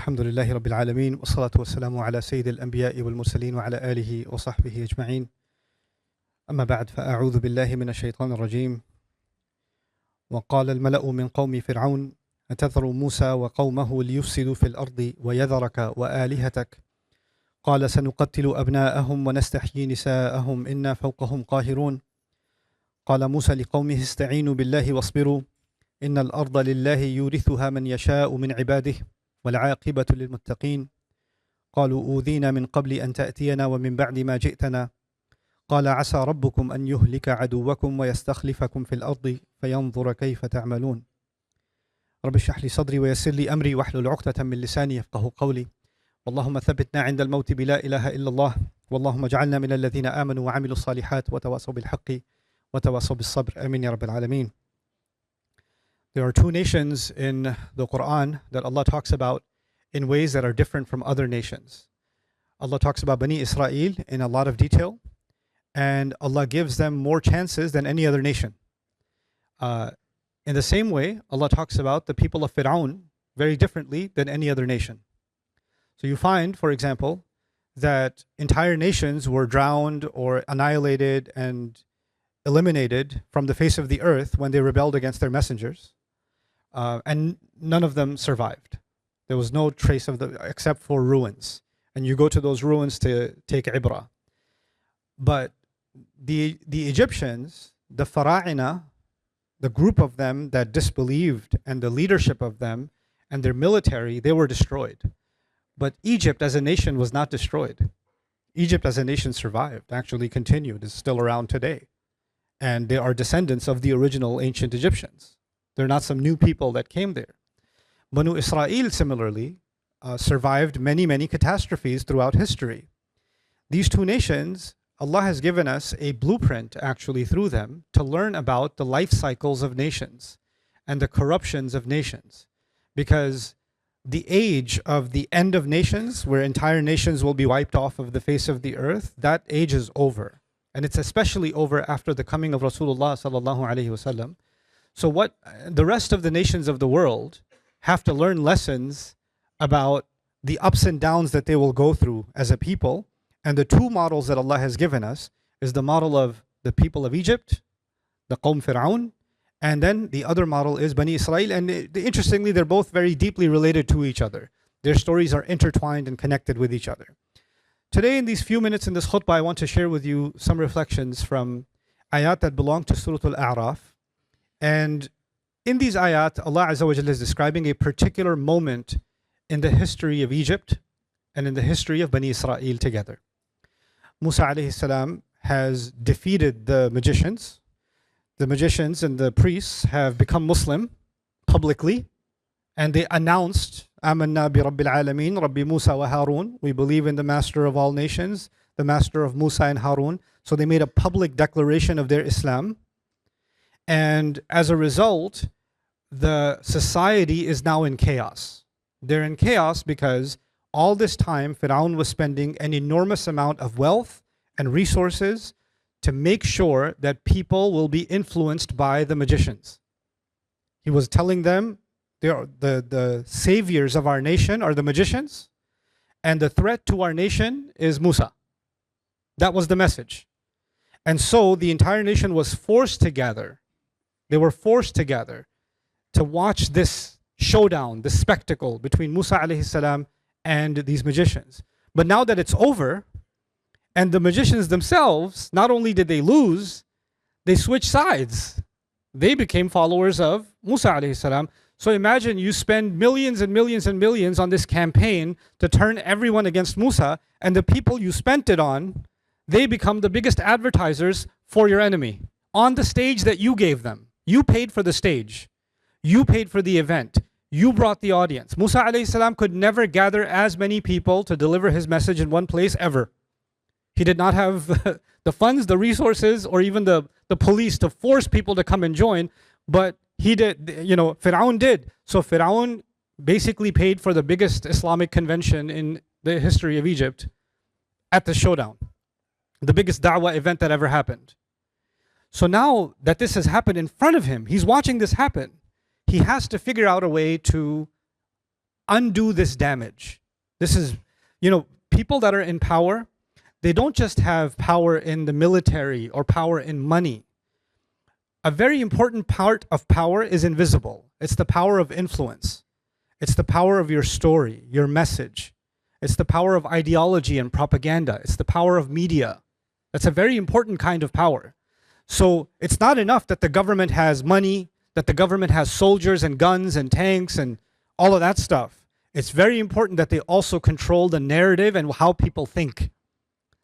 الحمد لله رب العالمين والصلاة والسلام على سيد الأنبياء والمرسلين وعلى آله وصحبه أجمعين. أما بعد فأعوذ بالله من الشيطان الرجيم. وقال الملأ من قوم فرعون أتذر موسى وقومه ليفسدوا في الأرض ويذرك وآلهتك قال سنقتل أبناءهم ونستحيي نساءهم إنا فوقهم قاهرون. قال موسى لقومه استعينوا بالله واصبروا إن الأرض لله يورثها من يشاء من عباده والعاقبة للمتقين. قالوا أوذينا من قبل أن تأتينا ومن بعد ما جئتنا قال عسى ربكم أن يهلك عدوكم ويستخلفكم في الأرض فينظر كيف تعملون. رب اشرح لي صدري ويسر لي أمري واحلل عقدة من لساني يفقه قولي. اللهم ثبتنا عند الموت بلا إله إلا الله واللهم اجعلنا من الذين آمنوا وعملوا الصالحات وتواصوا بالحق وتواصوا بالصبر. آمين يا رب العالمين. There are two nations in the Qur'an that Allah talks about in ways that are different from other nations. Allah talks about Bani Israel in a lot of detail, and Allah gives them more chances than any other nation. In the same way, Allah talks about the people of Pharaoh very differently than any other nation. So you find, for example, that entire nations were drowned or annihilated and eliminated from the face of the earth when they rebelled against their messengers. And none of them survived. There was no trace of them except for ruins. And you go to those ruins to take ibrah. But the Egyptians, the Fara'ina, the group of them that disbelieved and the leadership of them and their military, they were destroyed. But Egypt as a nation was not destroyed. Egypt as a nation survived, actually continued, is still around today. And they are descendants of the original ancient Egyptians. They're not some new people that came there. Bani Israel similarly survived many catastrophes throughout history. These two nations, Allah has given us a blueprint actually through them to learn about the life cycles of nations and the corruptions of nations. Because the age of the end of nations, where entire nations will be wiped off of the face of the earth, that age is over. And it's especially over after the coming of Rasulullah sallallahu alaihi wasallam. So what the rest of the nations of the world have to learn lessons about the ups and downs that they will go through as a people. And the two models that Allah has given us is the model of the people of Egypt, the Qawm Fir'aun, and then the other model is Bani Israel. And interestingly, they're both very deeply related to each other. Their stories are intertwined and connected with each other. Today, in these few minutes in this khutbah, I want to share with you some reflections from ayat that belong to Surah Al-A'raf. And in these ayat, Allah Azza wa Jalla is describing a particular moment in the history of Egypt and in the history of Bani Israel together. Musa alayhi salam has defeated the magicians. The magicians and the priests have become Muslim publicly, and they announced, Amanna bi Rabbil Alameen, Rabbi Musa wa Harun. We believe in the master of all nations, the master of Musa and Harun. So they made a public declaration of their Islam. And as a result, the society is now in chaos. They're in chaos because all this time, Pharaoh was spending an enormous amount of wealth and resources to make sure that people will be influenced by the magicians. He was telling them, the saviors of our nation are the magicians, and the threat to our nation is Musa. That was the message. And so the entire nation was forced to gather. They were forced to gather to watch this showdown, this spectacle between Musa alayhi salam and these magicians. But now that it's over, and the magicians themselves, not only did they lose, they switched sides. They became followers of Musa alayhi salam. So imagine you spend millions and millions and millions on this campaign to turn everyone against Musa, and the people you spent it on, they become the biggest advertisers for your enemy on the stage that you gave them. You paid for the stage. You paid for the event. You brought the audience. Musa alayhi salam could never gather as many people to deliver his message in one place ever. He did not have the funds, the resources, or even the police to force people to come and join. But he did, Pharaoh did. So Pharaoh basically paid for the biggest Islamic convention in the history of Egypt at the showdown. The biggest da'wah event that ever happened. So now that this has happened in front of him, he's watching this happen. He has to figure out a way to undo this damage. This is, people that are in power, they don't just have power in the military or power in money. A very important part of power is invisible. It's the power of influence. It's the power of your story, your message. It's the power of ideology and propaganda. It's the power of media. That's a very important kind of power. So it's not enough that the government has money, that the government has soldiers and guns and tanks and all of that stuff. It's very important that they also control the narrative and how people think.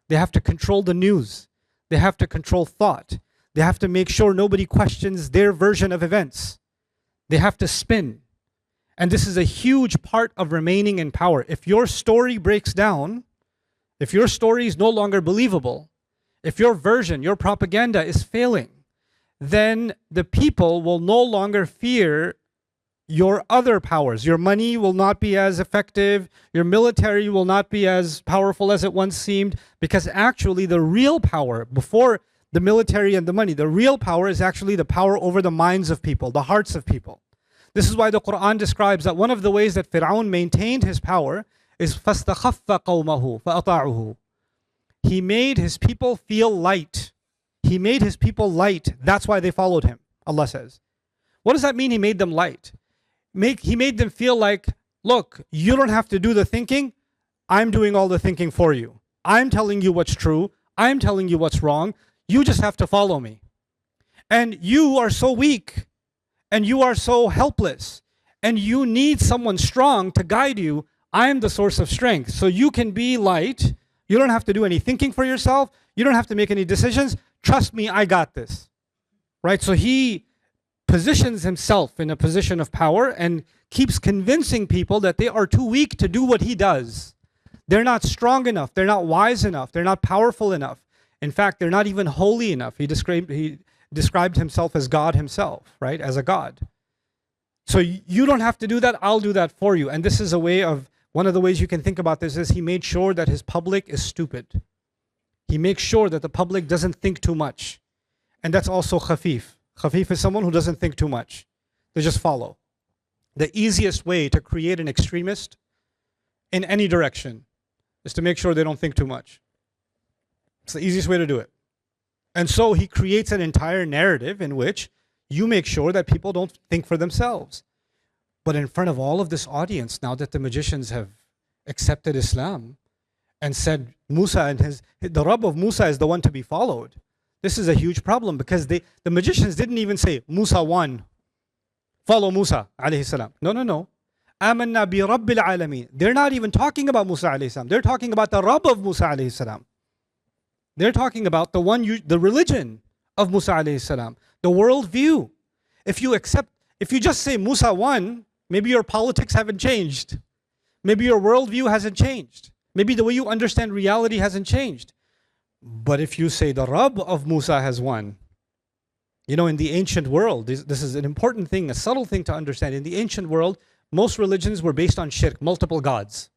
They have to control the news. They have to control thought. They have to make sure nobody questions their version of events. They have to spin. And this is a huge part of remaining in power. If your story breaks down, if your story is no longer believable, if your version, your propaganda is failing, then the people will no longer fear your other powers. Your money will not be as effective. Your military will not be as powerful as it once seemed, because actually the real power, before the military and the money, the real power is actually the power over the minds of people, the hearts of people. This is why the Qur'an describes that one of the ways that Pharaoh maintained his power is فَاسْتَخَفَّ قَوْمَهُ فَأَطَاعُهُ. He made his people feel light. He made his people light. That's why they followed him, Allah says. What does that mean, he made them light? He made them feel like, look, you don't have to do the thinking. I'm doing all the thinking for you. I'm telling you what's true. I'm telling you what's wrong. You just have to follow me. And you are so weak. And you are so helpless. And you need someone strong to guide you. I'm the source of strength. So you can be light. You don't have to do any thinking for yourself. You don't have to make any decisions. Trust me, I got this. Right? So he positions himself in a position of power and keeps convincing people that they are too weak to do what he does. They're not strong enough. They're not wise enough. They're not powerful enough. In fact, they're not even holy enough. He described himself as God himself, right? As a God. So you don't have to do that. I'll do that for you. And this is one of the ways you can think about this is he made sure that his public is stupid. He makes sure that the public doesn't think too much. And that's also khafif. Khafif is someone who doesn't think too much. They just follow. The easiest way to create an extremist in any direction is to make sure they don't think too much. It's the easiest way to do it. And so he creates an entire narrative in which you make sure that people don't think for themselves. But in front of all of this audience, now that the magicians have accepted Islam and said Musa and the Rabb of Musa is the one to be followed, this is a huge problem, because the magicians didn't even say Musa won. Follow Musa alayhi salam. No. Amanna bi Rabbil Alameen. They're not even talking about Musa alayhi salam. They're talking about the Rabb of Musa alayhi salam. They're talking about the religion of Musa alayhi salam, the worldview. If you just say Musa won, maybe your politics haven't changed. Maybe your worldview hasn't changed. Maybe the way you understand reality hasn't changed. But if you say the Rabb of Musa has won, in the ancient world, this is an important thing, a subtle thing to understand. In the ancient world, most religions were based on shirk, multiple gods.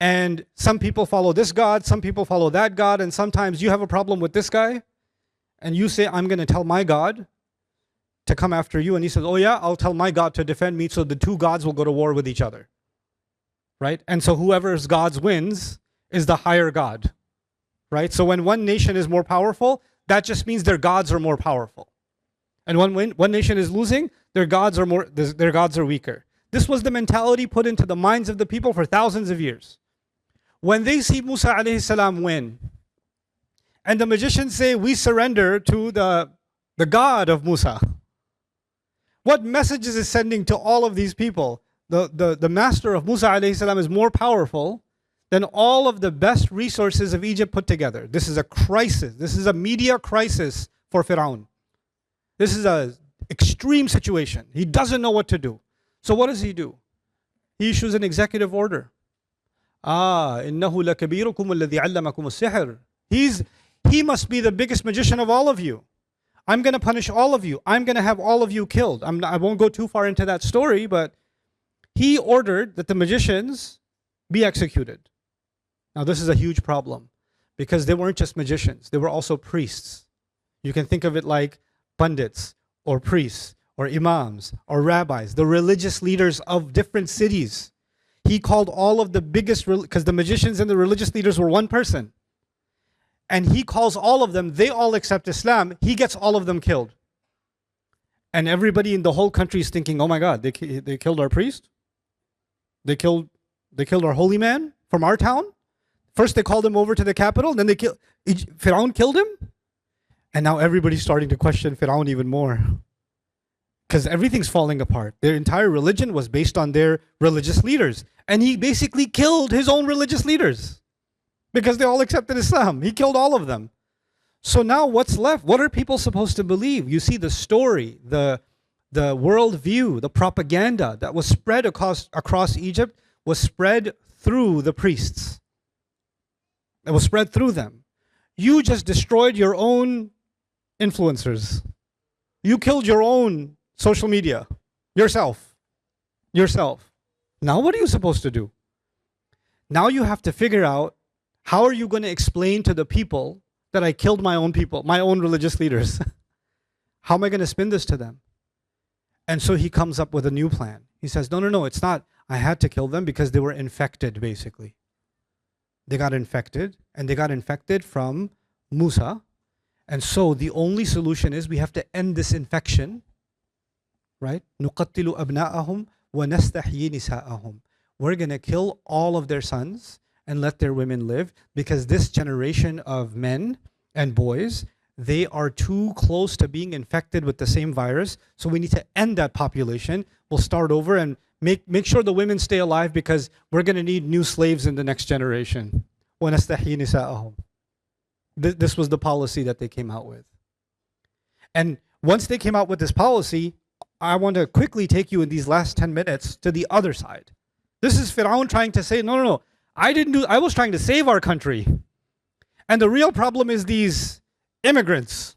And some people follow this God, some people follow that God, and sometimes you have a problem with this guy, and you say, I'm going to tell my God to come after you, and he says, oh yeah, I'll tell my God to defend me, so the two gods will go to war with each other. Right? And so whoever's gods wins is the higher God. Right? So when one nation is more powerful, that just means their gods are more powerful. And when one nation is losing, their gods are weaker. This was the mentality put into the minds of the people for thousands of years. When they see Musa alayhi salam win, and the magicians say, we surrender to the God of Musa, what message is it sending to all of these people? The master of Musa alayhi salam is more powerful than all of the best resources of Egypt put together. This is a crisis. This is a media crisis for Pharaoh. This is an extreme situation. He doesn't know what to do. So what does he do? He issues an executive order. إِنَّهُ لَكَبِيرُكُمُ الَّذِي عَلَّمَكُمُ السِّحْرَ. He must be the biggest magician of all of you. I'm going to punish all of you. I'm going to have all of you killed. I won't go too far into that story, but he ordered that the magicians be executed. Now this is a huge problem, because they weren't just magicians. They were also priests. You can think of it like pundits or priests or imams or rabbis, the religious leaders of different cities. He called all of the biggest, because the magicians and the religious leaders were one person. And he calls all of them, they all accept Islam, he gets all of them killed. And everybody in the whole country is thinking, oh my God, they killed our priest? They killed our holy man from our town? First they called him over to the capital, then they killed, Pharaoh killed him? And now everybody's starting to question Pharaoh even more. Because everything's falling apart. Their entire religion was based on their religious leaders. And he basically killed his own religious leaders. Because they all accepted Islam. He killed all of them. So now what's left? What are people supposed to believe? You see the story, the worldview, the propaganda that was spread across Egypt was spread through the priests. It was spread through them. You just destroyed your own influencers. You killed your own social media. Yourself. Now what are you supposed to do? Now you have to figure out, how are you going to explain to the people that I killed my own people, my own religious leaders? How am I going to spin this to them? And so he comes up with a new plan. He says, no, it's not. I had to kill them because they were infected, basically. They got infected, and they got infected from Musa. And so the only solution is we have to end this infection, right? نُقَتِّلُ أَبْنَاءَهُمْ وَنَسْتَحْيِي نِسَاءَهُم. We're going to kill all of their sons and let their women live, because this generation of men and boys, they are too close to being infected with the same virus. So we need to end that population. We'll start over and make sure the women stay alive, because we're going to need new slaves in the next generation. وَنَسْتَحْيِي نِسَاءَهُم. This was the policy that they came out with. And once they came out with this policy, I want to quickly take you in these last 10 minutes to the other side. This is Pharaoh trying to say, no, I was trying to save our country. And the real problem is these immigrants.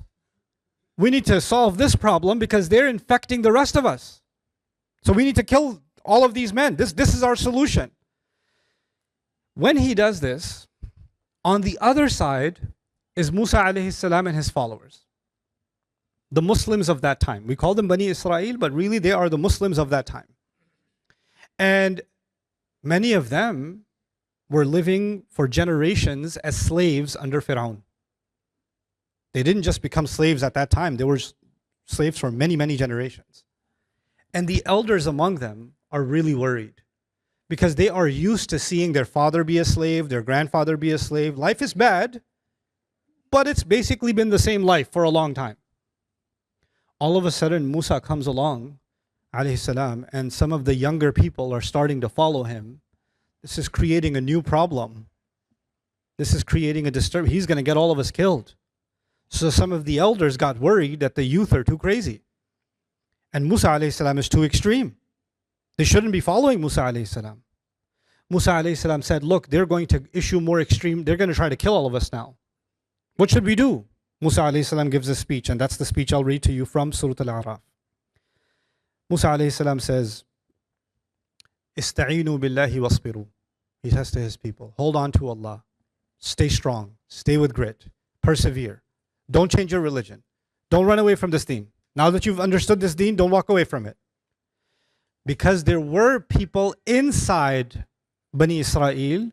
We need to solve this problem because they're infecting the rest of us. So we need to kill all of these men. This is our solution. When he does this, on the other side is Musa alayhi salam and his followers. The Muslims of that time. We call them Bani Israel, but really they are the Muslims of that time. And many of them were living for generations as slaves under Pharaoh. They didn't just become slaves at that time. They were slaves for many, many generations. And the elders among them are really worried, because they are used to seeing their father be a slave, their grandfather be a slave. Life is bad, but it's basically been the same life for a long time. All of a sudden, Musa comes along, alayhi salam, and some of the younger people are starting to follow him. This is creating a new problem. This is creating a disturbance. He's going to get all of us killed. So some of the elders got worried that the youth are too crazy. And Musa alayhi salam is too extreme. They shouldn't be following Musa alayhi salam. Musa alayhi salam said, look, they're going to issue more extreme, they're going to try to kill all of us now. What should we do? Musa alayhi salam gives a speech, and that's the speech I'll read to you from Surah Al-A'raf. Musa alayhi salam says, Ista'inu billahi wasbiru. He says to his people, hold on to Allah. Stay strong. Stay with grit. Persevere. Don't change your religion. Don't run away from this deen. Now that you've understood this deen, don't walk away from it. Because there were people inside Bani Israel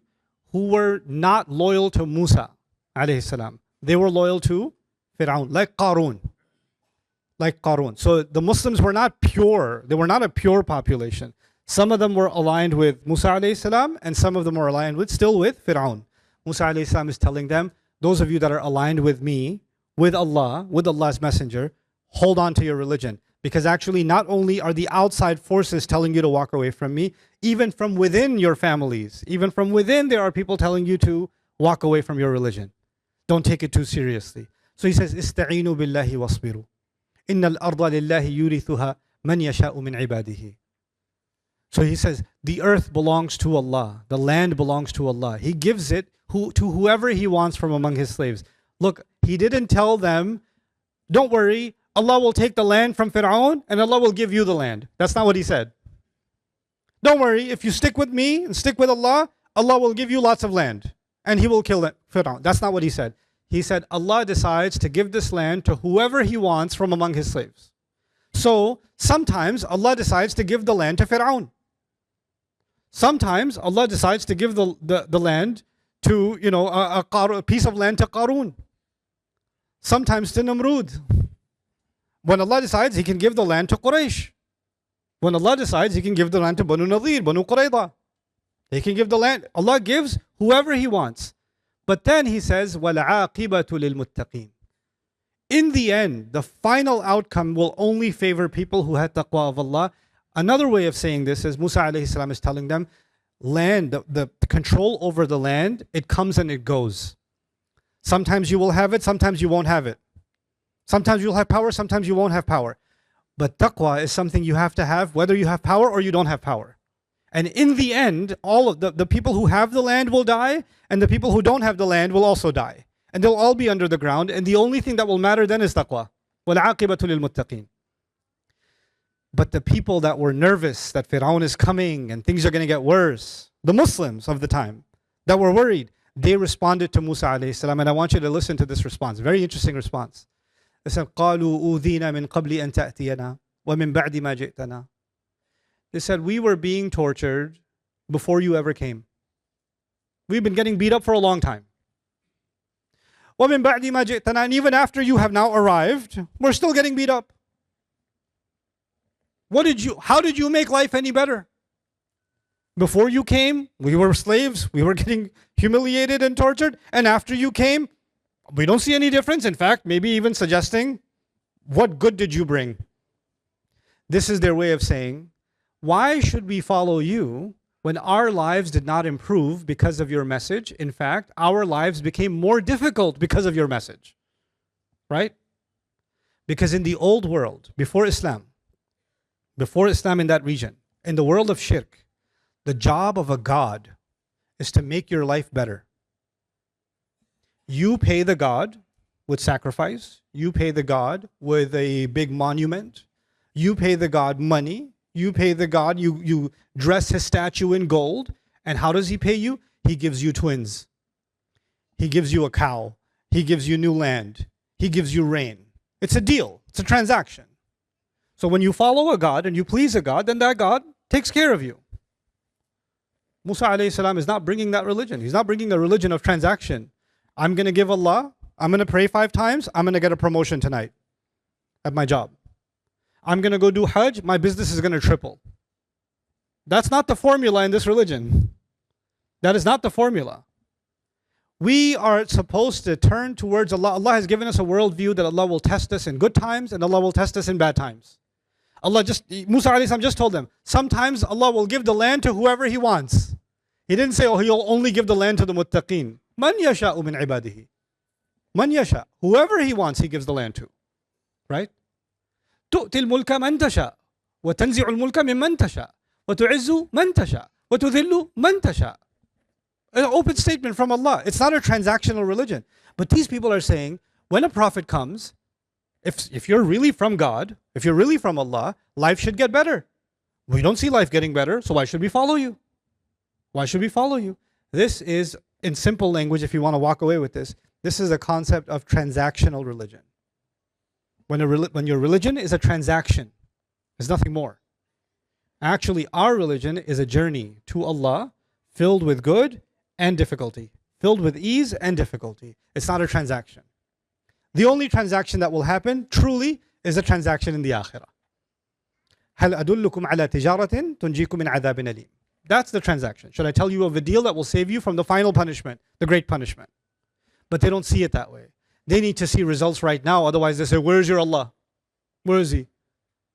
who were not loyal to Musa alayhi salam. They were loyal to Pharaoh, like Qarun. So the Muslims were not pure. They were not a pure population. Some of them were aligned with Musa alayhi salam, and some of them were aligned still with Pharaoh. Musa alayhi salam is telling them, those of you that are aligned with me, with Allah, with Allah's messenger, hold on to your religion. Because actually not only are the outside forces telling you to walk away from me, even from within your families, even from within there are people telling you to walk away from your religion. Don't take it too seriously. So he says, Ista'inu billahi wasbiru. Innal arda lillahi yurithuha man yasha'u min ibadihi. So he says, the earth belongs to Allah. The land belongs to Allah. He gives it to whoever He wants from among His slaves. Look, He didn't tell them, don't worry, Allah will take the land from Pharaoh and Allah will give you the land. That's not what He said. Don't worry, if you stick with me and stick with Allah, Allah will give you lots of land and He will kill Pharaoh. That's not what He said. He said Allah decides to give this land to whoever He wants from among His slaves. So sometimes Allah decides to give the land to Pharaoh. Sometimes Allah decides to give the land to, a piece of land to Qarun. Sometimes to Namrud. When Allah decides, He can give the land to Quraysh. When Allah decides, He can give the land to Banu Nadir, Banu Qurayda. He can give the land. Allah gives whoever He wants. But then He says, وَالْعَاقِبَةُ لِلْمُتَّقِينَ. In the end, the final outcome will only favor people who had taqwa of Allah. Another way of saying this is Musa alayhi salam is telling them, land, the control over the land, it comes and it goes. Sometimes you will have it, sometimes you won't have it. Sometimes you'll have power, sometimes you won't have power. But taqwa is something you have to have whether you have power or you don't have power. And in the end, all of the people who have the land will die, and the people who don't have the land will also die. And they'll all be under the ground, and the only thing that will matter then is taqwa. وَالْعَاقِبَةُ لِلْمُتَّقِينَ. But the people that were nervous that Pharaoh is coming and things are going to get worse, the Muslims of the time that were worried, they responded to Musa alayhi salam, and I want you to listen to this response. Very interesting response. They said, قَالُوا أُوذِينَا مِنْ قَبْلِ أَن تَأْتِيَنَا وَمِنْ بَعْدِ مَا جِئْتَنَا. They said, we were being tortured before you ever came. We've been getting beat up for a long time. وَمِنْ بَعْدِ مَا جِئْتَنَا. And even after you have now arrived, we're still getting beat up. How did you make life any better? Before you came, we were slaves. We were getting humiliated and tortured. And after you came, we don't see any difference. In fact, maybe even suggesting, what good did you bring? This is their way of saying, why should we follow you when our lives did not improve because of your message? In fact, our lives became more difficult because of your message. Right? Because in the old world, before Islam in that region, in the world of shirk, the job of a god is to make your life better. You pay the god with sacrifice. You pay the god with a big monument. You pay the god money. You pay the god, you dress his statue in gold. And how does he pay you? He gives you twins. He gives you a cow. He gives you new land. He gives you rain. It's a deal. It's a transaction. So when you follow a god and you please a god, then that god takes care of you. Musa alayhi salam is not bringing that religion. He's not bringing a religion of transaction. I'm going to give Allah, I'm going to pray 5 times, I'm going to get a promotion tonight at my job. I'm going to go do Hajj, my business is going to triple. That's not the formula in this religion. That is not the formula. We are supposed to turn towards Allah. Allah has given us a worldview that Allah will test us in good times and Allah will test us in bad times. Musa alayhi salam just told them, sometimes Allah will give the land to whoever He wants. He didn't say, He'll only give the land to the muttaqeen. Man yasha'u min ibadihi. Man yasha. Whoever He wants, He gives the land to. Right? تؤتي الملك من تشاء وتنزع الملك ممن تشاء وتعز من تشاء وتذل من تشاء. An open statement from Allah. It's not a transactional religion. But these people are saying, when a prophet comes, if you're really from God, if you're really from Allah, life should get better. We don't see life getting better, so why should we follow you? Why should we follow you? This is, in simple language, if you want to walk away with this is a concept of transactional religion. When your religion is a transaction, there's nothing more. Actually, our religion is a journey to Allah filled with good and difficulty, filled with ease and difficulty. It's not a transaction. The only transaction that will happen, truly, is a transaction in the akhirah. هل أدلكم على تجارة تنجيكم من عذاب أليم. That's the transaction. Should I tell you of a deal that will save you from the final punishment, the great punishment? But they don't see it that way. They need to see results right now. Otherwise they say, where is your Allah? Where is He?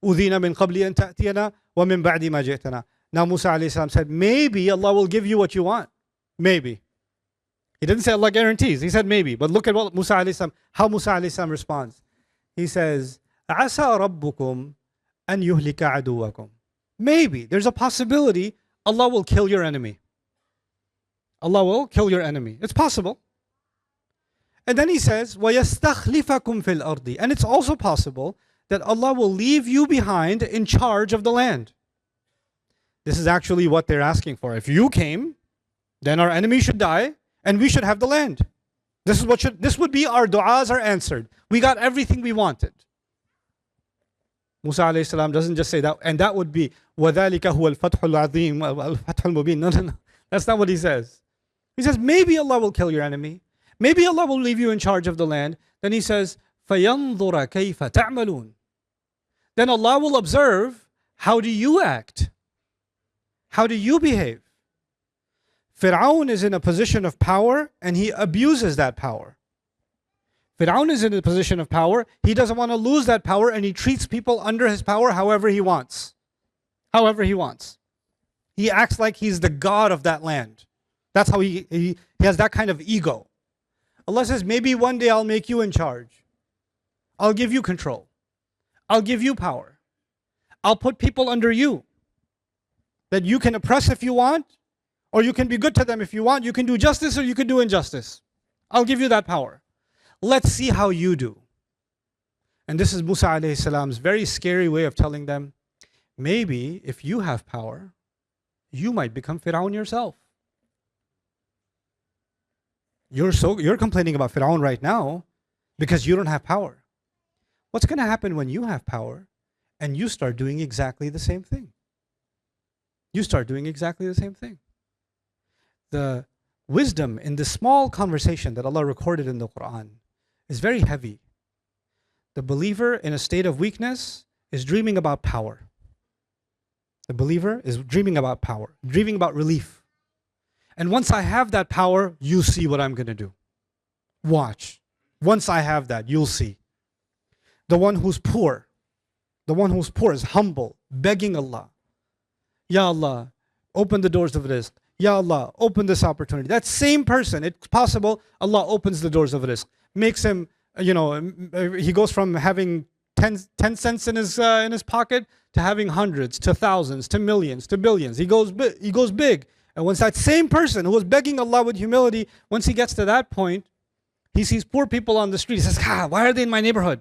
أُذِينَ مِنْ قَبْلِ أَن تَأْتِيَنَا وَمِنْ بَعْدِ مَا جِئْتَنَا. Now Musa alayhi salam said, maybe Allah will give you what you want. Maybe. He didn't say Allah guarantees. He said maybe. But look at what Musa alayhi salam, how Musa alayhi salam responds. He says, عَسَى رَبُّكُمْ أَن يُهْلِكَ عَدُوَّكُمْ. Maybe. There's a possibility Allah will kill your enemy. Allah will kill your enemy. It's possible. And then He says, وَيَسْتَخْلِفَكُمْ فِي الْأَرْضِ. And it's also possible that Allah will leave you behind in charge of the land. This is actually what they're asking for. If you came, then our enemy should die and we should have the land. This would be our du'as are answered. We got everything we wanted. Musa alayhi salam doesn't just say that, and that would be وَذَلِكَ هُوَ الْفَتْحُ الْعَظِيمُ الْفَتْحُ الْمُبِينُ. No, no, no. That's not what he says. He says, maybe Allah will kill your enemy. Maybe Allah will leave you in charge of the land. Then he says, فَيَنْظُرَ كَيْفَ تَعْمَلُونَ. Then Allah will observe, how do you act? How do you behave? Pharaoh is in a position of power and he abuses that power. Pharaoh is in a position of power. He doesn't want to lose that power and he treats people under his power however he wants. However he wants. He acts like he's the god of that land. That's how he has that kind of ego. Allah says, maybe one day I'll make you in charge. I'll give you control. I'll give you power. I'll put people under you. That you can oppress if you want, or you can be good to them if you want. You can do justice or you can do injustice. I'll give you that power. Let's see how you do. And this is Musa alayhi salam's very scary way of telling them, maybe if you have power, you might become Pharaoh yourself. You're complaining about Pharaoh right now because you don't have power. What's going to happen when you have power and you start doing exactly the same thing? You start doing exactly the same thing. The wisdom in this small conversation that Allah recorded in the Qur'an is very heavy. The believer in a state of weakness is dreaming about power. The believer is dreaming about power, dreaming about relief. And once I have that power, you see what I'm going to do. Watch. Once I have that, you'll see. The one who's poor is humble, begging Allah. Ya Allah, open the doors of rizq. Ya Allah, open this opportunity. That same person, it's possible Allah opens the doors of rizq. Makes him, he goes from having 10 cents in his pocket to having hundreds, to thousands, to millions, to billions. He goes big. And once that same person who was begging Allah with humility, once he gets to that point, he sees poor people on the street. He says, why are they in my neighborhood?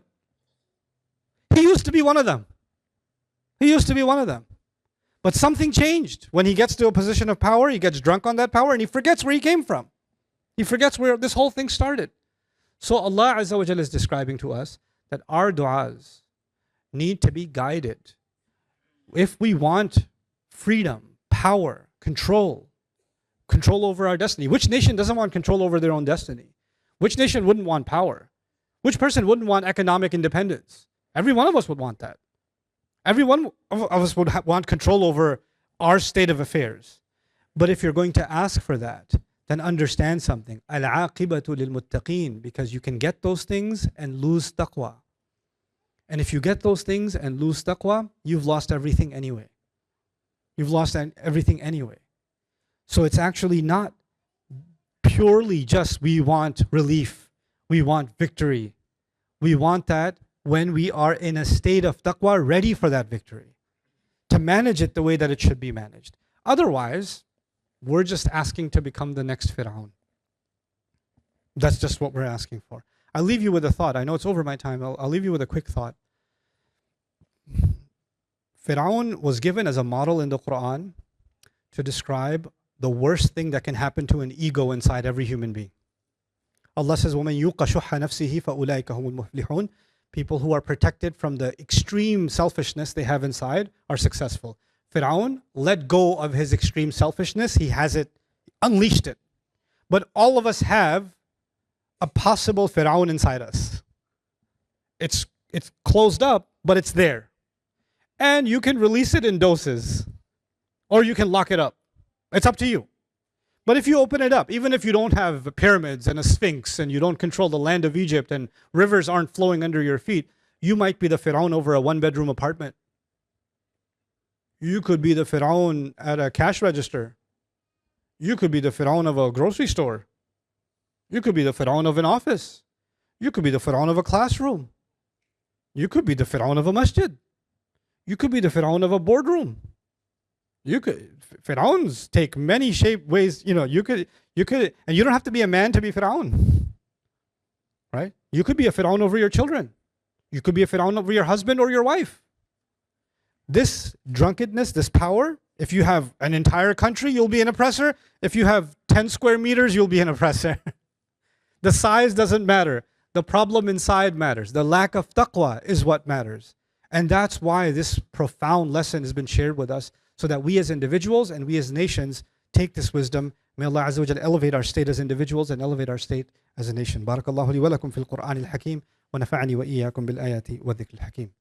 He used to be one of them. But something changed. When he gets to a position of power, he gets drunk on that power and he forgets where he came from. He forgets where this whole thing started. So Allah Azza wa Jalla is describing to us that our du'as need to be guided. If we want freedom, power, control over our destiny. Which nation doesn't want control over their own destiny? Which nation wouldn't want power? Which person wouldn't want economic independence? Every one of us would want that. Every one of us would want control over our state of affairs. But if you're going to ask for that, then understand something. Al-aqibatu lil-muttaqeen, because you can get those things and lose taqwa. And if you get those things and lose taqwa, you've lost everything anyway. You've lost everything anyway. So it's actually not purely just we want relief, we want victory. We want that when we are in a state of taqwa, ready for that victory, to manage it the way that it should be managed. Otherwise, we're just asking to become the next Pharaoh. That's just what we're asking for. I'll leave you with a thought. I know it's over my time. I'll leave you with a quick thought. Pharaoh was given as a model in the Qur'an to describe the worst thing that can happen to an ego inside every human being. Allah says, وَمَنْ يُوقَ شُحَّ نَفْسِهِ فَأُولَٰئِكَ هُمُ الْمُفْلِحُونَ. People who are protected from the extreme selfishness they have inside are successful. Pharaoh let go of his extreme selfishness. He has it, unleashed it. But all of us have a possible Pharaoh inside us. It's closed up, but it's there. And you can release it in doses, or you can lock it up. It's up to you. But if you open it up, even if you don't have pyramids and a sphinx and you don't control the land of Egypt and rivers aren't flowing under your feet, you might be the Pharaoh over a one-bedroom apartment. You could be the Pharaoh at a cash register. You could be the Pharaoh of a grocery store. You could be the Pharaoh of an office. You could be the Pharaoh of a classroom. You could be the Pharaoh of a masjid. You could be the Pharaoh of a boardroom. Pharaohs take many ways, you could, and you don't have to be a man to be Pharaoh. Right? You could be a Pharaoh over your children. You could be a Pharaoh over your husband or your wife. This drunkenness, this power, if you have an entire country, you'll be an oppressor. If you have 10 square meters, you'll be an oppressor. The size doesn't matter. The problem inside matters. The lack of taqwa is what matters. And that's why this profound lesson has been shared with us, so that we as individuals and we as nations take this wisdom. May Allah Azza wa Jal elevate our state as individuals and elevate our state as a nation. Barakallahu li wa lakum fil Qur'an al-Hakim wa nafa'ani wa iyyakum bil ayati wa dhikr al-Hakim.